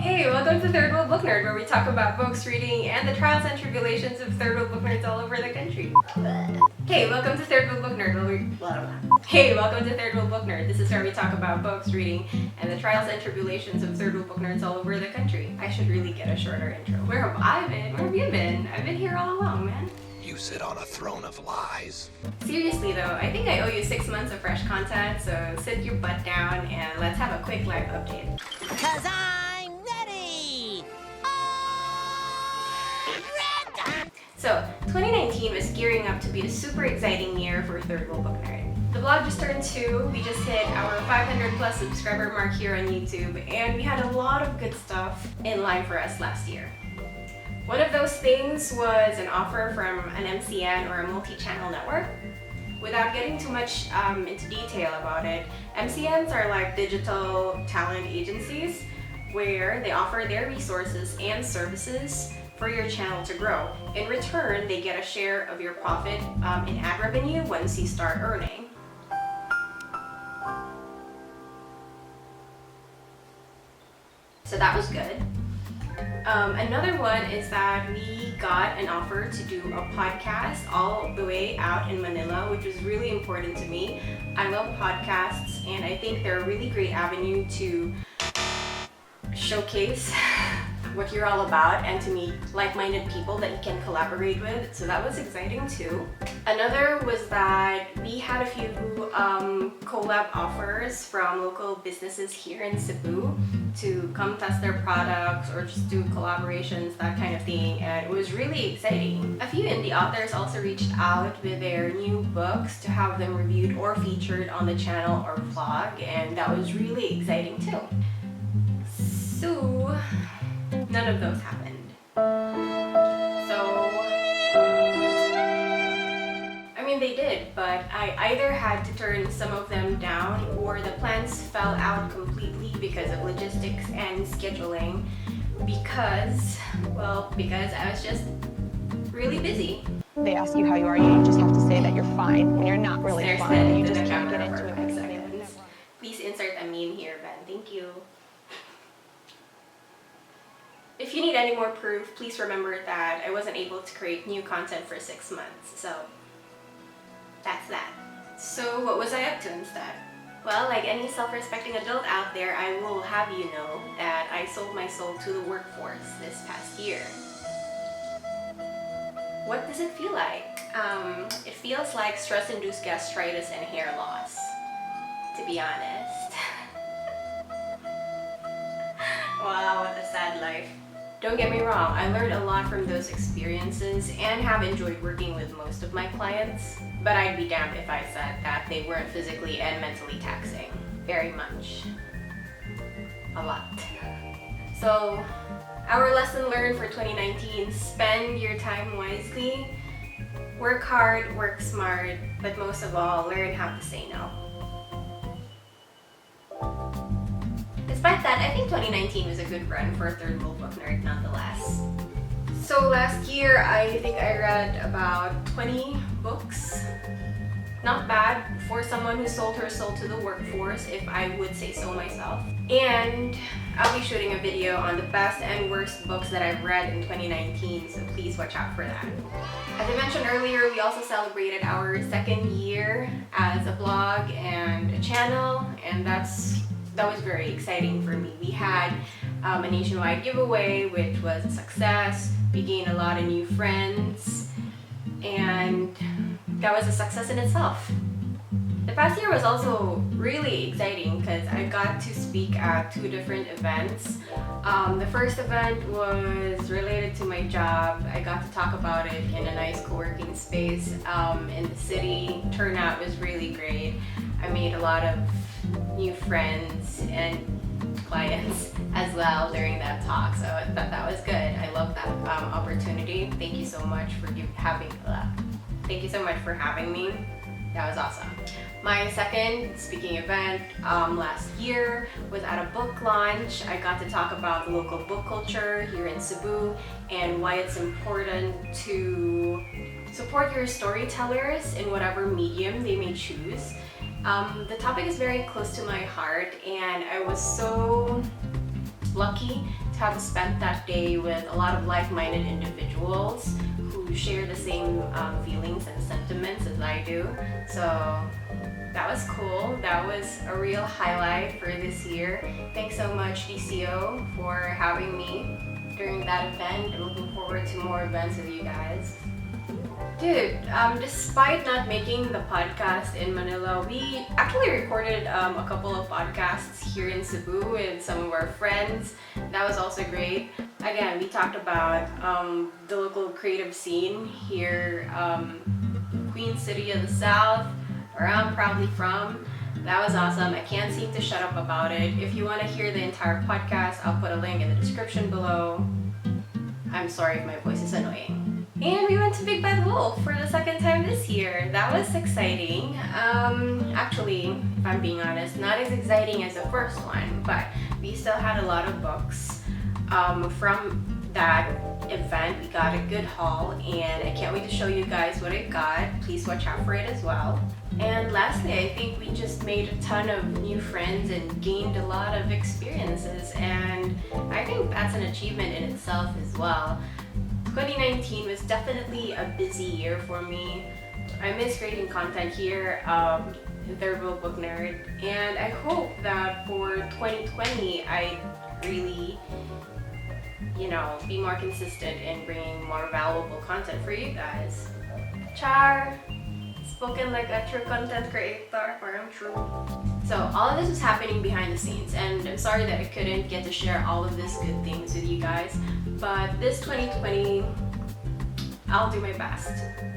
Hey, welcome to Third World Book Nerd, where we talk about books, reading, and the trials and tribulations of third world book nerds all over the country. Hey, welcome to Third World Book Nerd. Hey, welcome to Third World Book Nerd. This is where we talk about books, reading, and the trials and tribulations of third world book nerds all over the country. I should really get a shorter intro. Where have I been? Where have you been? I've been here all along, man. You sit on a throne of lies. Seriously though, I think I owe you 6 months of fresh content, so sit your butt down and let's have a quick live update. 'Cause I'm ready! So, 2019 was gearing up to be a super exciting year for Third World Book Nerd. The blog just turned 2, we just hit our 500 plus subscriber mark here on YouTube, and we had a lot of good stuff in line for us last year. One of those things was an offer from an MCN or a multi-channel network. Without getting too much into detail about it, MCNs are like digital talent agencies where they offer their resources and services for your channel to grow. In return, they get a share of your profit in ad revenue once you start earning. So that was good. Another one is that we got an offer to do a podcast all the way out in Manila, which was really important to me. I love podcasts and I think they're a really great avenue to showcase what you're all about and to meet like-minded people that you can collaborate with, so that was exciting too. Another was that we had a few collab offers from local businesses here in Cebu to come test their products or just do collaborations, that kind of thing, and it was really exciting. A few indie authors also reached out with their new books to have them reviewed or featured on the channel or vlog, and that was really exciting too. So none of those happened. So, I mean they did, but I either had to turn some of them down or the plans fell out completely because of logistics and scheduling because I was just really busy. They ask you how you are, you just have to say that you're fine when you're not really There's fine. You the just can't camera get into for it. 5 seconds. Please insert a meme here, Ben. Thank you. If you need any more proof, please remember that I wasn't able to create new content for 6 months, so that's that. So what was I up to instead? Well, like any self-respecting adult out there, I will have you know that I sold my soul to the workforce this past year. What does it feel like? It feels like stress-induced gastritis and hair loss, to be honest. Wow, what a sad life. Don't get me wrong, I learned a lot from those experiences and have enjoyed working with most of my clients, but I'd be damned if I said that they weren't physically and mentally taxing. Very much. A lot. So, our lesson learned for 2019, spend your time wisely, work hard, work smart, but most of all, learn how to say no. Despite that, I think 2019 was a good run for a Third World Book Nerd nonetheless. So last year, I think I read about 20 books. Not bad for someone who sold her soul to the workforce, if I would say so myself. And I'll be shooting a video on the best and worst books that I've read in 2019, so please watch out for that. As I mentioned earlier, we also celebrated our 2nd year as a blog and a channel, and that was very exciting for me. We had a nationwide giveaway, which was a success. We gained a lot of new friends, and that was a success in itself. The past year was also really exciting because I got to speak at 2 different events. The first event was related to my job. I got to talk about it in a nice co-working space in the city. Turnout was really great. I made a lot of new friends and clients as well during that talk, so I thought that was good. I love that opportunity. Thank you so much for having me. That was awesome. My second speaking event last year was at a book launch. I got to talk about the local book culture here in Cebu and why it's important to support your storytellers in whatever medium they may choose. The topic is very close to my heart, and I was so lucky to have spent that day with a lot of like-minded individuals who share the same feelings and sentiments as I do. So that was cool. That was a real highlight for this year. Thanks so much, DCO, for having me during that event. I'm looking forward to more events with you guys. Dude, despite not making the podcast in Manila, we actually recorded a couple of podcasts here in Cebu with some of our friends. That was also great. Again, we talked about the local creative scene here, Queen City of the South, where I'm proudly from. That was awesome. I can't seem to shut up about it. If you want to hear the entire podcast, I'll put a link in the description below. I'm sorry if my voice is annoying. And we went to Big Bad Wolf for the second time this year. That was exciting. Actually, if I'm being honest, not as exciting as the first one, but we still had a lot of books. From that event, we got a good haul, and I can't wait to show you guys what I got. Please watch out for it as well. And lastly, I think we just made a ton of new friends and gained a lot of experiences, and I think that's an achievement in itself as well. 2019 was definitely a busy year for me. I miss creating content here in Thirdworldbooknerd, and I hope that for 2020 I really, be more consistent in bringing more valuable content for you guys. Char, spoken like a true content creator, parang true. So all of this was happening behind the scenes, and I'm sorry that I couldn't get to share all of these good things with you guys. But this 2020, I'll do my best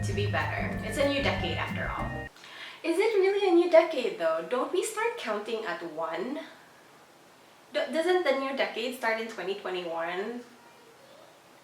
to be better. It's a new decade after all. Is it really a new decade though? Don't we start counting at 1? Doesn't the new decade start in 2021?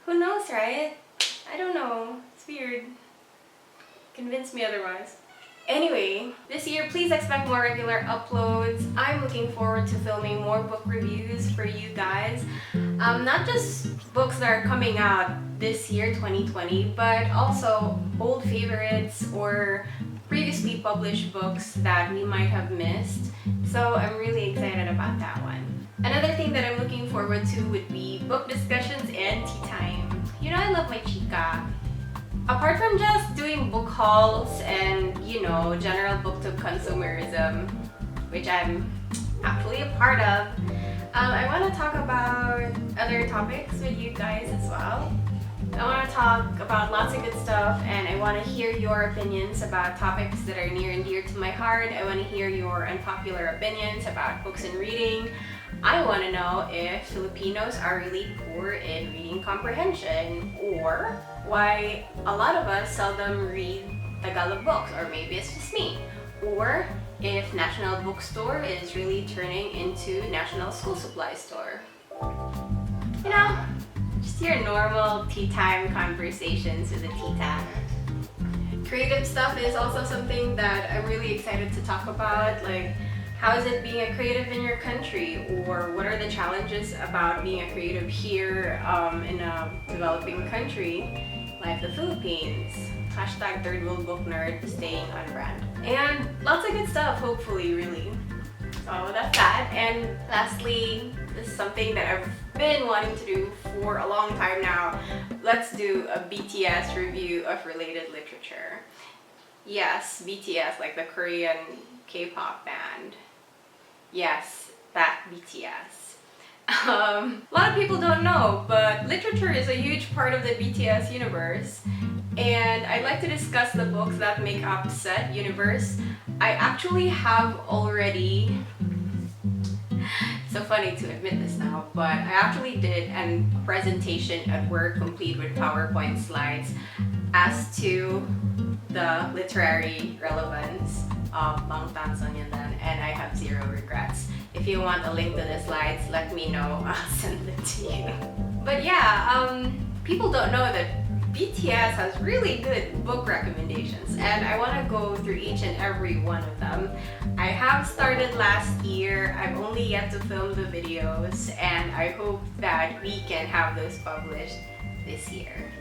Who knows, right? I don't know. It's weird. Convince me otherwise. Anyway, this year please expect more regular uploads. I'm looking forward to filming more book reviews for you guys. Not just books that are coming out this year, 2020, but also old favorites or previously published books that we might have missed. So I'm really excited about that one. Another thing that I'm looking forward to would be book discussions and tea time. I love my chica. Apart from just doing book hauls and, general booktube consumerism, which I'm actually a part of, I want to talk about other topics with you guys as well. I want to talk about lots of good stuff, and I want to hear your opinions about topics that are near and dear to my heart. I want to hear your unpopular opinions about books and reading. I want to know if Filipinos are really poor in reading comprehension, or why a lot of us seldom read Tagalog books, or maybe it's just me, or if National Bookstore is really turning into National School Supply Store. Just your normal tea time conversations with a tita. Creative stuff is also something that I'm really excited to talk about, like how is it being a creative in your country, or what are the challenges about being a creative here in a developing country like the Philippines. Hashtag Thirdworldbooknerd, staying on brand. And lots of good stuff, hopefully, really. So that's that. And lastly, this is something that I've been wanting to do for a long time now. Let's do a BTS review of related literature. Yes, BTS, like the Korean K-pop band. Yes, that BTS. A lot of people don't know, but literature is a huge part of the BTS universe. And I'd like to discuss the books that make up said universe. I actually have already... So funny to admit this now, but I actually did a presentation at work complete with PowerPoint slides as to the literary relevance of Bangtan Sonyeondan, and I have zero regrets. If you want a link to the slides, let me know. I'll send it to you. But yeah, people don't know that BTS has really good book recommendations, and I want to go through each and every one of them. I have started last year. I've only yet to film the videos, and I hope that we can have those published this year.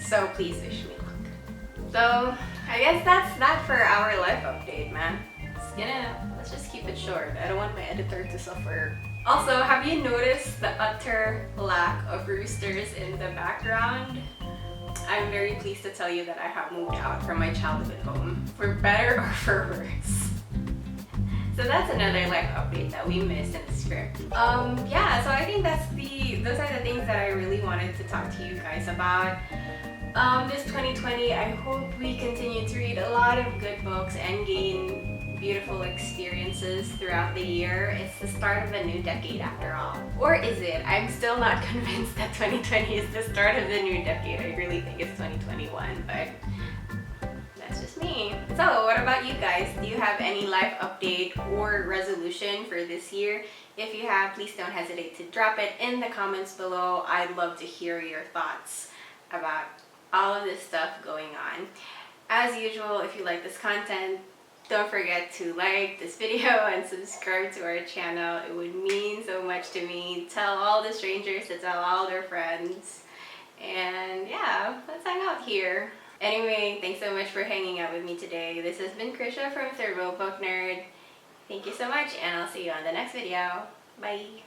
So please wish me luck. So I guess that's that for our life update, man. Let's just keep it short. I don't want my editor to suffer Also, have you noticed the utter lack of roosters in the background? I'm very pleased to tell you that I have moved out from my childhood home, for better or for worse. So that's another life update that we missed in the script. Yeah, so I think those are the things that I really wanted to talk to you guys about. This 2020, I hope we continue to read a lot of good books and gain beautiful experiences throughout the year. It's the start of a new decade after all. Or is it? I'm still not convinced that 2020 is the start of the new decade. I really think it's 2021, but that's just me. So what about you guys? Do you have any life update or resolution for this year? If you have, please don't hesitate to drop it in the comments below. I'd love to hear your thoughts about all of this stuff going on. As usual, if you like this content, don't forget to like this video and subscribe to our channel. It would mean so much to me. Tell all the strangers to tell all their friends. And yeah, let's hang out here. Anyway, thanks so much for hanging out with me today. This has been Krisha from Third World Book Nerd. Thank you so much, and I'll see you on the next video. Bye!